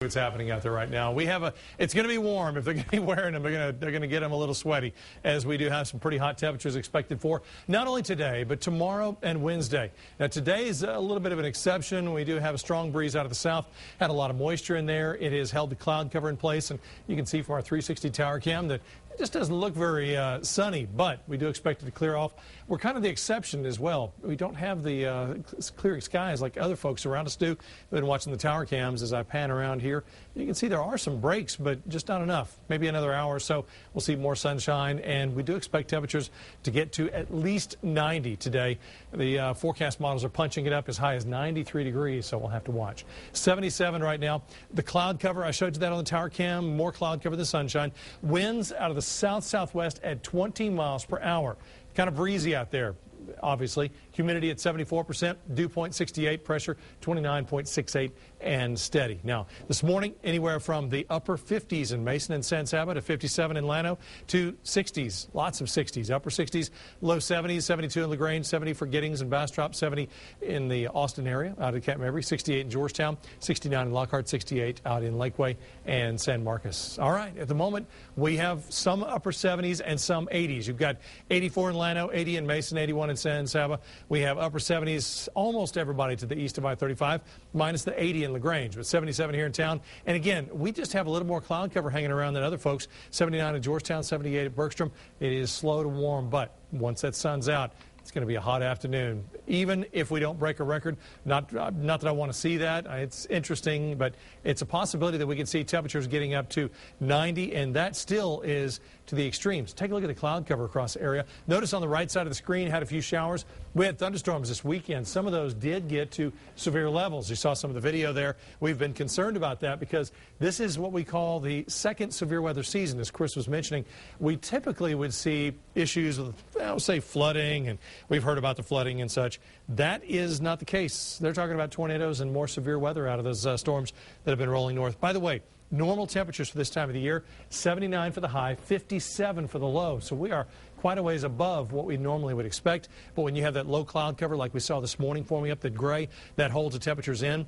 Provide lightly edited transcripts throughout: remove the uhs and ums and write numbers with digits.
What's happening out there right now. It's going to be warm. If they're going to be wearing them, they're going to get them a little sweaty, as we do have some pretty hot temperatures expected for not only today, but tomorrow and Wednesday. Now, today is a little bit of an exception. We do have a strong breeze out of the south, had a lot of moisture in there. It has held the cloud cover in place, and you can see from our 360 tower cam that it just doesn't look very sunny, but we do expect it to clear off. We're kind of the exception as well. We don't have the clearing skies like other folks around us do. We've been watching the tower cams as I pan around here. You can see there are some breaks, but just not enough. Maybe another hour or so, we'll see more sunshine, and we do expect temperatures to get to at least 90 today. The forecast models are punching it up as high as 93 degrees, so we'll have to watch. 77 right now. The cloud cover, I showed you that on the tower cam. More cloud cover than sunshine. Winds out of the south-southwest at 20 miles per hour. Kind of breezy out there, obviously. Humidity at 74%, dew point 68, pressure 29.68, and steady. Now, this morning, anywhere from the upper 50s in Mason and San Saba to 57 in Llano to 60s, lots of 60s, upper 60s, low 70s, 72 in LaGrange, 70 for Giddings and Bastrop, 70 in the Austin area, out of Camp Mabry, 68 in Georgetown, 69 in Lockhart, 68 out in Lakeway and San Marcos. All right, at the moment, we have some upper 70s and some 80s. You've got 84 in Llano, 80 in Mason, 81 in San Saba. We have upper 70s, almost everybody to the east of I-35, minus the 80 in LaGrange, but 77 here in town. And again, we just have a little more cloud cover hanging around than other folks. 79 in Georgetown, 78 at Bergstrom. It is slow to warm, but once that sun's out, it's going to be a hot afternoon. Even if we don't break a record, not that I want to see that. It's interesting, but it's a possibility that we can see temperatures getting up to 90, and that still is to the extremes. Take a look at the cloud cover across the area. Notice on the right side of the screen, had a few showers. We had thunderstorms this weekend. Some of those did get to severe levels. You saw some of the video there. We've been concerned about that because this is what we call the second severe weather season, as Chris was mentioning. We typically would see issues with, say, flooding, and we've heard about the flooding and such. That is not the case. They're talking about tornadoes and more severe weather out of those storms that have been rolling north. By the way, normal temperatures for this time of the year, 79 for the high, 57 for the low. So we are quite a ways above what we normally would expect. But when you have that low cloud cover like we saw this morning forming up, that gray, that holds the temperatures in.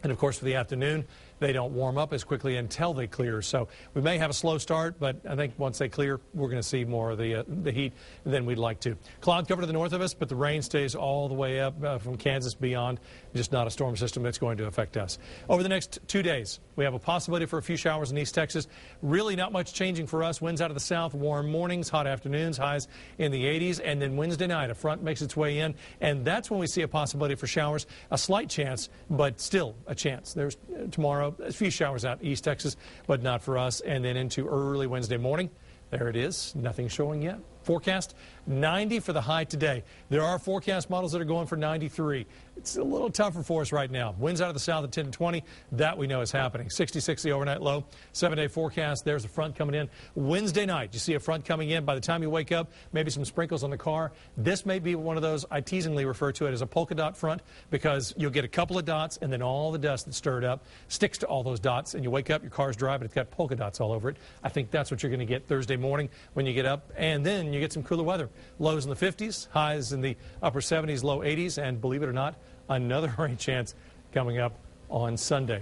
And, of course, for the afternoon, they don't warm up as quickly until they clear. So we may have a slow start, but I think once they clear, we're going to see more of the heat than we'd like to. Cloud cover to the north of us, but the rain stays all the way up from Kansas beyond. Just not a storm system that's going to affect us. Over the next 2 days, we have a possibility for a few showers in East Texas. Really not much changing for us. Winds out of the south, warm mornings, hot afternoons, highs in the 80s. And then Wednesday night, a front makes its way in, and that's when we see a possibility for showers. A slight chance, but still a chance. There's tomorrow, a few showers out East Texas, but not for us. And then into early Wednesday morning, there it is. Nothing showing yet. Forecast 90 for the high today. There are forecast models that are going for 93. It's a little tougher for us right now. Winds out of the south at 10 to 20. That we know is happening. 66 the overnight low. 7-day forecast. There's a front coming in. Wednesday night, you see a front coming in. By the time you wake up, maybe some sprinkles on the car. This may be one of those, I teasingly refer to it as a polka dot front, because you'll get a couple of dots and then all the dust that's stirred up sticks to all those dots, and you wake up, your car's dry, but it's got polka dots all over it. I think that's what you're going to get Thursday morning when you get up, and then you get some cooler weather. Lows in the 50s, highs in the upper 70s, low 80s, and believe it or not, another rain chance coming up on Sunday.